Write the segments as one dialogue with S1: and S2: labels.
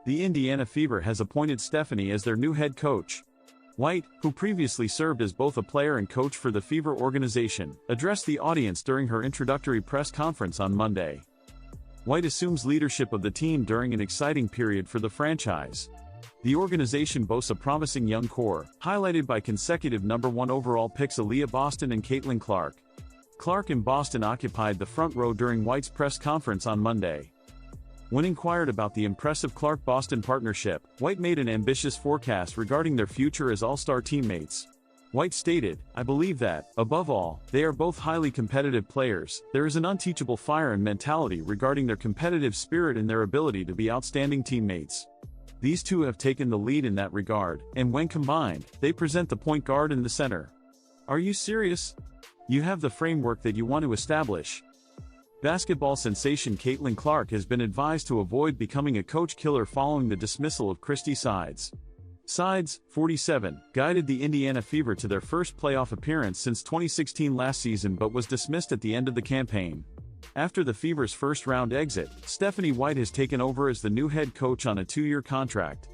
S1: the Indiana Fever has appointed Stephanie as their new head coach. White, who previously served as both a player and coach for the Fever organization, addressed the audience during her introductory press conference on Monday. White assumes leadership of the team during an exciting period for the franchise. The organization boasts a promising young core, highlighted by consecutive number 1 overall picks Aaliyah Boston and Caitlin Clark. Clark and Boston occupied the front row during White's press conference on Monday. When inquired about the impressive Clark-Boston partnership, White made an ambitious forecast regarding their future as all-star teammates. White stated, "I believe that, above all, they are both highly competitive players. There is an unteachable fire and mentality regarding their competitive spirit and their ability to be outstanding teammates. These two have taken the lead in that regard, and when combined, they present the point guard and the center." Are you serious? You have the framework that you want to establish. Basketball sensation Caitlin Clark has been advised to avoid becoming a coach killer following the dismissal of Christy Sides. Sides, 47, guided the Indiana Fever to their first playoff appearance since 2016 last season but was dismissed at the end of the campaign. After the Fever's first-round exit, Stephanie White has taken over as the new head coach on a 2-year contract.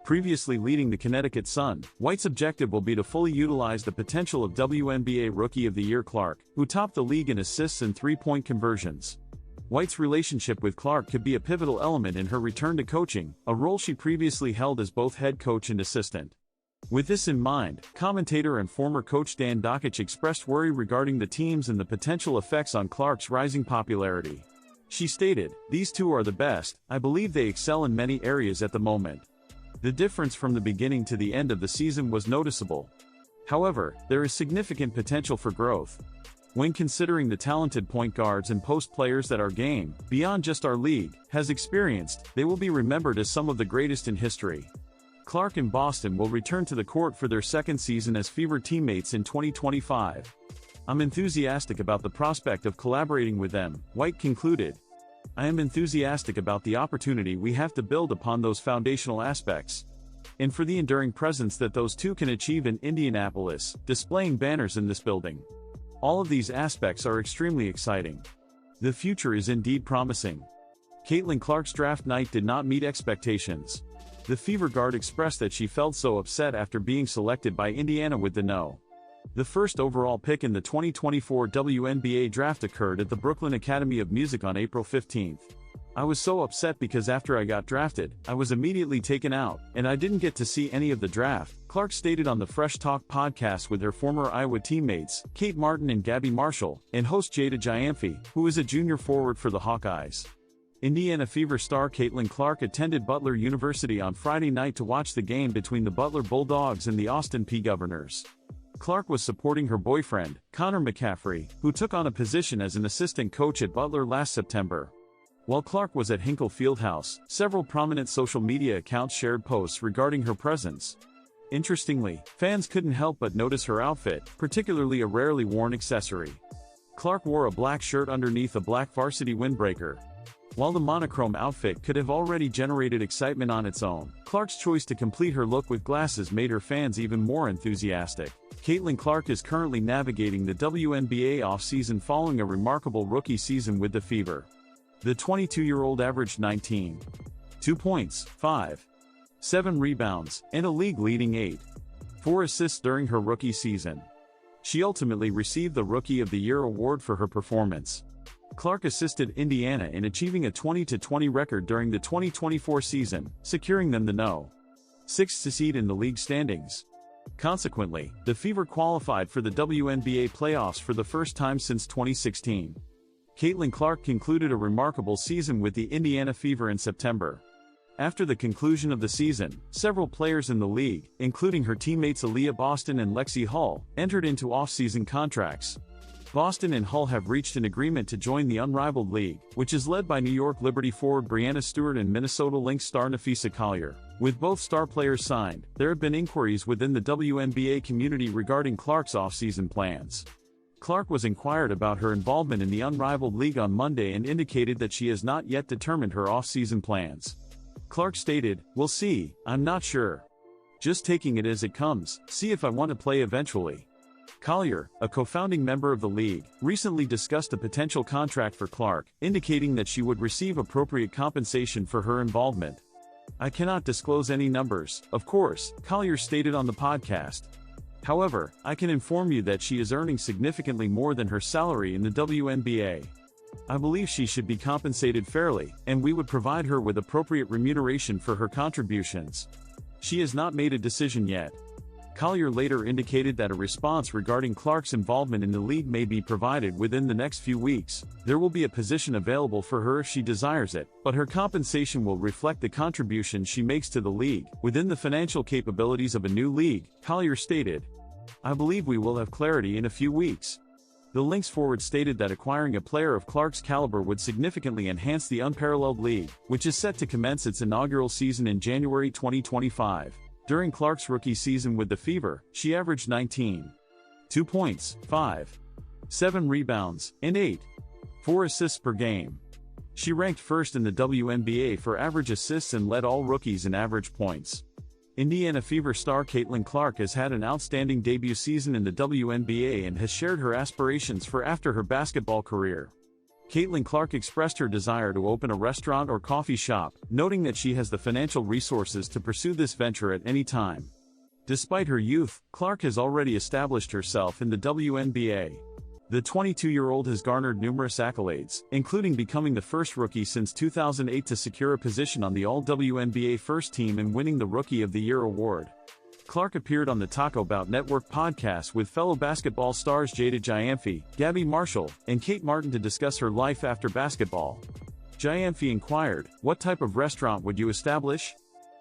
S1: Previously leading the Connecticut Sun, White's objective will be to fully utilize the potential of WNBA Rookie of the Year Clark, who topped the league in assists and three-point conversions. White's relationship with Clark could be a pivotal element in her return to coaching, a role she previously held as both head coach and assistant. With this in mind, commentator and former coach Dan Dakich expressed worry regarding the teams and the potential effects on Clark's rising popularity. She stated, "These two are the best, I believe they excel in many areas at the moment. The difference from the beginning to the end of the season was noticeable. However, there is significant potential for growth. When considering the talented point guards and post players that our game, beyond just our league, has experienced, they will be remembered as some of the greatest in history." Clark and Boston will return to the court for their second season as Fever teammates in 2025. "I'm enthusiastic about the prospect of collaborating with them," White concluded. "I am enthusiastic about the opportunity we have to build upon those foundational aspects. And for the enduring presence that those two can achieve in Indianapolis, displaying banners in this building. All of these aspects are extremely exciting. The future is indeed promising." Caitlin Clark's draft night did not meet expectations. The Fever guard expressed that she felt so upset after being selected by Indiana with the no. The first overall pick in the 2024 WNBA draft occurred at the Brooklyn Academy of Music on April 15. "I was so upset because after I got drafted, I was immediately taken out, and I didn't get to see any of the draft," Clark stated on the Fresh Talk podcast with her former Iowa teammates, Kate Martin and Gabby Marshall, and host Jada Giamfi, who is a junior forward for the Hawkeyes. Indiana Fever star Caitlin Clark attended Butler University on Friday night to watch the game between the Butler Bulldogs and the Austin Peay Governors. Clark was supporting her boyfriend, Connor McCaffrey, who took on a position as an assistant coach at Butler last September. While Clark was at Hinkle Fieldhouse, several prominent social media accounts shared posts regarding her presence. Interestingly, fans couldn't help but notice her outfit, particularly a rarely worn accessory. Clark wore a black shirt underneath a black varsity windbreaker. While the monochrome outfit could have already generated excitement on its own, Clark's choice to complete her look with glasses made her fans even more enthusiastic. Caitlin Clark is currently navigating the WNBA offseason following a remarkable rookie season with the Fever. The 22-year-old averaged 19.2 points, 5.7 rebounds, and a league-leading 8.4 assists during her rookie season. She ultimately received the Rookie of the Year award for her performance. Clark assisted Indiana in achieving a 20-20 record during the 2024 season, securing them the No. 6th seed in the league standings. Consequently, the Fever qualified for the WNBA playoffs for the first time since 2016. Caitlin Clark concluded a remarkable season with the Indiana Fever in September. After the conclusion of the season, several players in the league, including her teammates Aaliyah Boston and Lexi Hull, entered into off-season contracts. Boston and Hull have reached an agreement to join the unrivaled league, which is led by New York Liberty forward Breanna Stewart and Minnesota Lynx star Nafisa Collier. With both star players signed, there have been inquiries within the WNBA community regarding Clark's off-season plans. Clark was inquired about her involvement in the unrivaled league on Monday and indicated that she has not yet determined her off-season plans. Clark stated, "We'll see, I'm not sure. Just taking it as it comes, see if I want to play eventually." Collier, a co-founding member of the league, recently discussed a potential contract for Clark, indicating that she would receive appropriate compensation for her involvement. "I cannot disclose any numbers, of course," Collier stated on the podcast. "However, I can inform you that she is earning significantly more than her salary in the WNBA. I believe she should be compensated fairly, and we would provide her with appropriate remuneration for her contributions. She has not made a decision yet." Collier later indicated that a response regarding Clark's involvement in the league may be provided within the next few weeks. "There will be a position available for her if she desires it, but her compensation will reflect the contribution she makes to the league, within the financial capabilities of a new league," Collier stated. "I believe we will have clarity in a few weeks." The Lynx forward stated that acquiring a player of Clark's caliber would significantly enhance the unparalleled league, which is set to commence its inaugural season in January 2025. During Clark's rookie season with the Fever, she averaged 19.2 points, 5.7 rebounds, and 8.4 assists per game. She ranked first in the WNBA for average assists and led all rookies in average points. Indiana Fever star Caitlin Clark has had an outstanding debut season in the WNBA and has shared her aspirations for after her basketball career. Caitlin Clark expressed her desire to open a restaurant or coffee shop, noting that she has the financial resources to pursue this venture at any time. Despite her youth, Clark has already established herself in the WNBA. The 22-year-old has garnered numerous accolades, including becoming the first rookie since 2008 to secure a position on the All-WNBA First Team and winning the Rookie of the Year award. Clark appeared on the Taco Bout Network podcast with fellow basketball stars Jada Giamfi, Gabby Marshall, and Kate Martin to discuss her life after basketball. Giamfi inquired, "What type of restaurant would you establish?"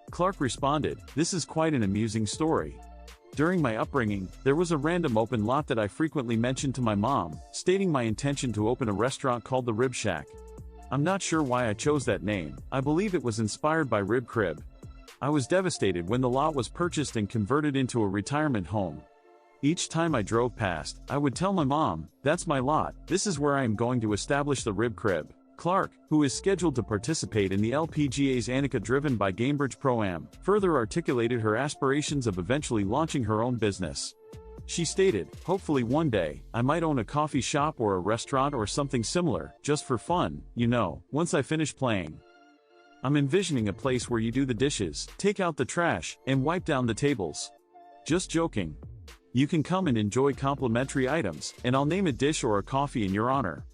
S1: Clark responded, "This is quite an amusing story. During my upbringing, there was a random open lot that I frequently mentioned to my mom, stating my intention to open a restaurant called the Rib Shack. I'm not sure why I chose that name. I believe it was inspired by Rib Crib. I was devastated when the lot was purchased and converted into a retirement home. Each time I drove past, I would tell my mom, 'That's my lot, this is where I am going to establish the Rib Crib.'" Clark, who is scheduled to participate in the LPGA's Annika Driven by Gamebridge Pro-Am, further articulated her aspirations of eventually launching her own business. She stated, "Hopefully one day, I might own a coffee shop or a restaurant or something similar, just for fun, once I finish playing. I'm envisioning a place where you do the dishes, take out the trash, and wipe down the tables. Just joking. You can come and enjoy complimentary items, and I'll name a dish or a coffee in your honor."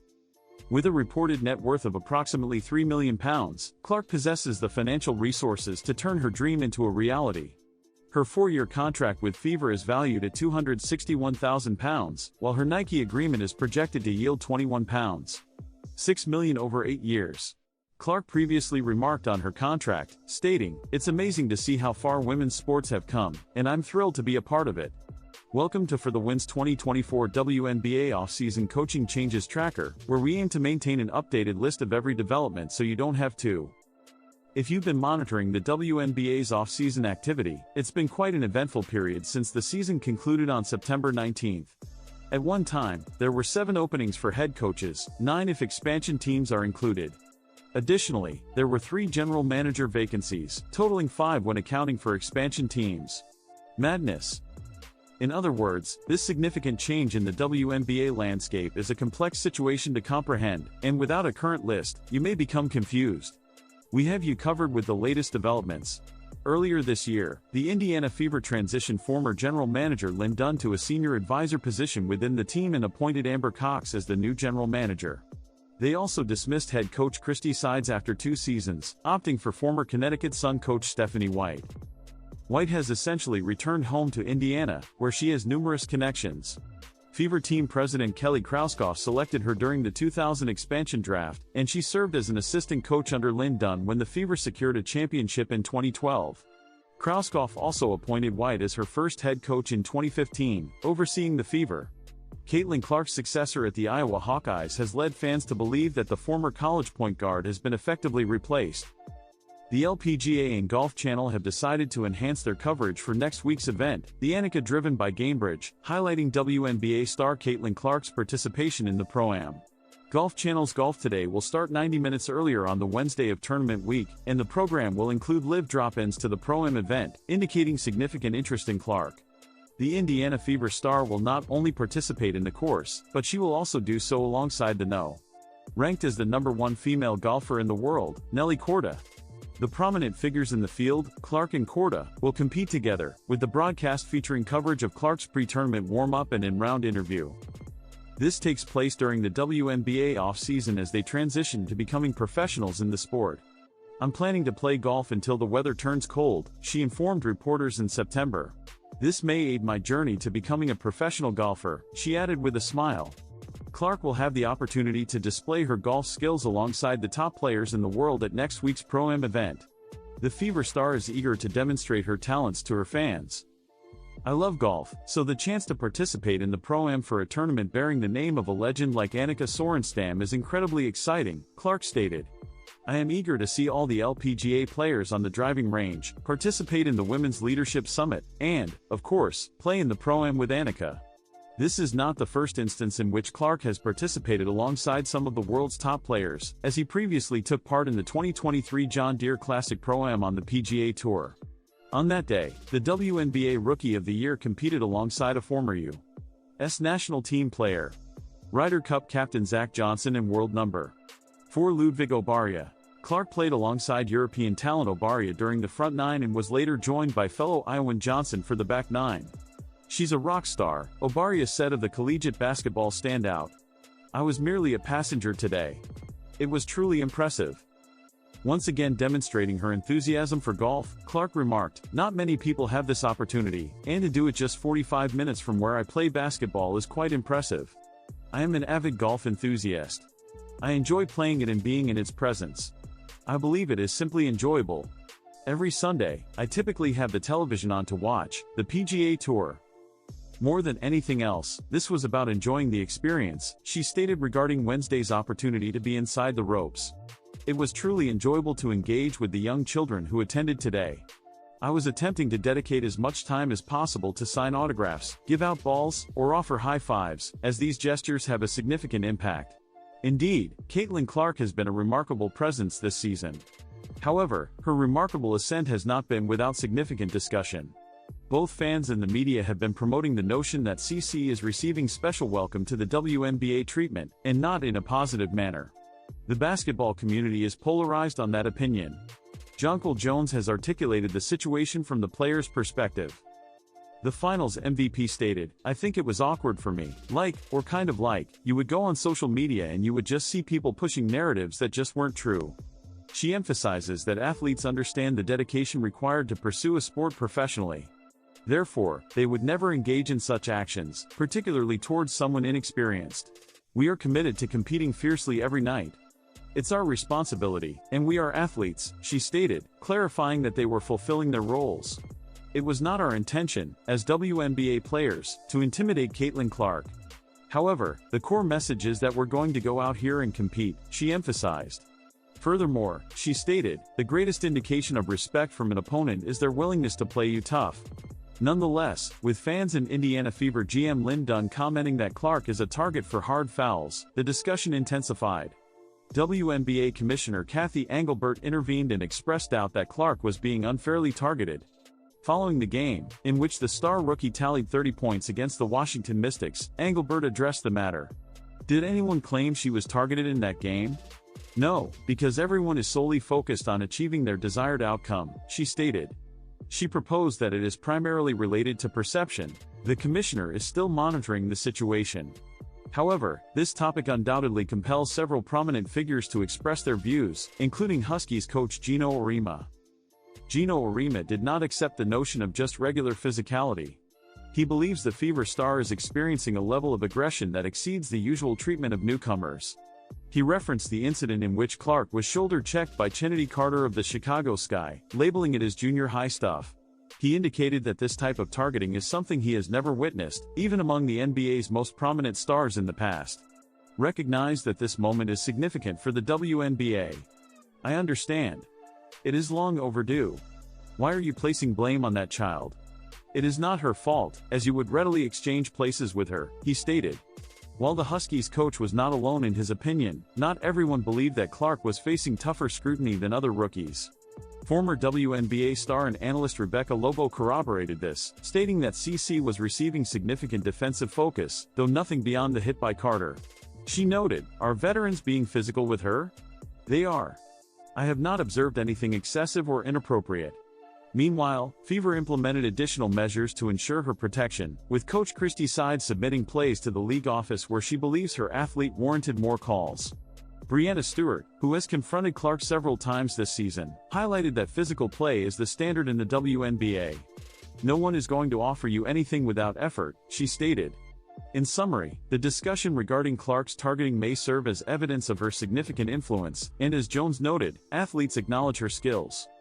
S1: With a reported net worth of approximately £3 million, Clark possesses the financial resources to turn her dream into a reality. Her 4-year contract with Fever is valued at £261,000, while her Nike agreement is projected to yield £21.6 million over 8 years. Clark previously remarked on her contract, stating, "It's amazing to see how far women's sports have come, and I'm thrilled to be a part of it. Welcome to For the Win's 2024 WNBA Offseason Coaching Changes Tracker, where we aim to maintain an updated list of every development so you don't have to." If you've been monitoring the WNBA's offseason activity, it's been quite an eventful period since the season concluded on September 19th. At one time, there were 7 openings for head coaches, 9 if expansion teams are included. Additionally, there were 3 general manager vacancies, totaling 5 when accounting for expansion teams. Madness. In other words, this significant change in the WNBA landscape is a complex situation to comprehend, and without a current list, you may become confused. We have you covered with the latest developments. Earlier this year, the Indiana Fever transitioned former general manager Lynn Dunn to a senior advisor position within the team and appointed Amber Cox as the new general manager. They also dismissed head coach Christy Sides after 2 seasons, opting for former Connecticut Sun coach Stephanie White. White has essentially returned home to Indiana, where she has numerous connections. Fever team president Kelly Krauskopf selected her during the 2000 expansion draft, and she served as an assistant coach under Lynn Dunn when the Fever secured a championship in 2012. Krauskopf also appointed White as her first head coach in 2015, overseeing the Fever. Caitlin Clark's successor at the Iowa Hawkeyes has led fans to believe that the former college point guard has been effectively replaced. The LPGA and Golf Channel have decided to enhance their coverage for next week's event, the Annika Driven by Gamebridge, highlighting WNBA star Caitlin Clark's participation in the Pro-Am. Golf Channel's Golf Today will start 90 minutes earlier on the Wednesday of tournament week, and the program will include live drop-ins to the Pro-Am event, indicating significant interest in Clark. The Indiana Fever star will not only participate in the course, but she will also do so alongside the ranked as the #1 female golfer in the world, Nelly Korda. The prominent figures in the field, Clark and Korda, will compete together, with the broadcast featuring coverage of Clark's pre-tournament warm-up and in-round interview. This takes place during the WNBA offseason as they transition to becoming professionals in the sport. "I'm planning to play golf until the weather turns cold," she informed reporters in September. "This may aid my journey to becoming a professional golfer," she added with a smile. Clark will have the opportunity to display her golf skills alongside the top players in the world at next week's Pro-Am event. The Fever star is eager to demonstrate her talents to her fans. "I love golf, so the chance to participate in the Pro-Am for a tournament bearing the name of a legend like Annika Sorenstam is incredibly exciting," Clark stated. "I am eager to see all the LPGA players on the driving range, participate in the Women's Leadership Summit, and, of course, play in the Pro-Am with Annika." This is not the first instance in which Clark has participated alongside some of the world's top players, as he previously took part in the 2023 John Deere Classic Pro-Am on the PGA Tour. On that day, the WNBA Rookie of the Year competed alongside a former U.S. national team player, Ryder Cup captain Zach Johnson, and world number 4 Ludwig Obaria. Clark played alongside European talent Obaria during the front nine and was later joined by fellow Iowan Johnson for the back nine. "She's a rock star," Obaria said of the collegiate basketball standout. "I was merely a passenger today. It was truly impressive." Once again demonstrating her enthusiasm for golf, Clark remarked, "Not many people have this opportunity, and to do it just 45 minutes from where I play basketball is quite impressive. I am an avid golf enthusiast. I enjoy playing it and being in its presence. I believe it is simply enjoyable. Every Sunday, I typically have the television on to watch the PGA Tour. More than anything else, this was about enjoying the experience," she stated regarding Wednesday's opportunity to be inside the ropes. "It was truly enjoyable to engage with the young children who attended today. I was attempting to dedicate as much time as possible to sign autographs, give out balls, or offer high fives, as these gestures have a significant impact." Indeed, Caitlin Clark has been a remarkable presence this season. However, her remarkable ascent has not been without significant discussion. Both fans and the media have been promoting the notion that CC is receiving special welcome to the WNBA treatment, and not in a positive manner. The basketball community is polarized on that opinion. Jonquil Jones has articulated the situation from the player's perspective. The finals MVP stated, "I think it was awkward for me, or kind of like, you would go on social media and you would just see people pushing narratives that just weren't true." She emphasizes that athletes understand the dedication required to pursue a sport professionally. Therefore, they would never engage in such actions, particularly towards someone inexperienced. "We are committed to competing fiercely every night. It's our responsibility, and we are athletes," she stated, clarifying that they were fulfilling their roles. "It was not our intention, as WNBA players, to intimidate Caitlin Clark. However, the core message is that we're going to go out here and compete," she emphasized. Furthermore, she stated, "The greatest indication of respect from an opponent is their willingness to play you tough." Nonetheless, with fans and Indiana Fever GM Lynn Dunn commenting that Clark is a target for hard fouls, the discussion intensified. WNBA Commissioner Kathy Engelbert intervened and expressed doubt that Clark was being unfairly targeted. Following the game, in which the star rookie tallied 30 points against the Washington Mystics, Engelbert addressed the matter. "Did anyone claim she was targeted in that game? No, because everyone is solely focused on achieving their desired outcome," she stated. She proposed that it is primarily related to perception. The commissioner is still monitoring the situation. However, this topic undoubtedly compels several prominent figures to express their views, including Huskies coach Gino Auriemma. Gino Auriemma did not accept the notion of just regular physicality. He believes the Fever star is experiencing a level of aggression that exceeds the usual treatment of newcomers. He referenced the incident in which Clark was shoulder-checked by Chennedy Carter of the Chicago Sky, labeling it as junior high stuff. He indicated that this type of targeting is something he has never witnessed, even among the NBA's most prominent stars in the past. "Recognize that this moment is significant for the WNBA. I understand. It is long overdue. Why are you placing blame on that child? It is not her fault, as you would readily exchange places with her," he stated. While the Huskies coach was not alone in his opinion, not everyone believed that Clark was facing tougher scrutiny than other rookies. Former WNBA star and analyst Rebecca Lobo corroborated this, stating that CC was receiving significant defensive focus, though nothing beyond the hit by Carter. She noted, "Are veterans being physical with her? They are. "I have not observed anything excessive or inappropriate." Meanwhile, Fever implemented additional measures to ensure her protection, with Coach Christie Side submitting plays to the league office where she believes her athlete warranted more calls. Breanna Stewart, who has confronted Clark several times this season, highlighted that physical play is the standard in the WNBA. "No one is going to offer you anything without effort," she stated. In summary, the discussion regarding Clark's targeting may serve as evidence of her significant influence, and as Jones noted, athletes acknowledge her skills.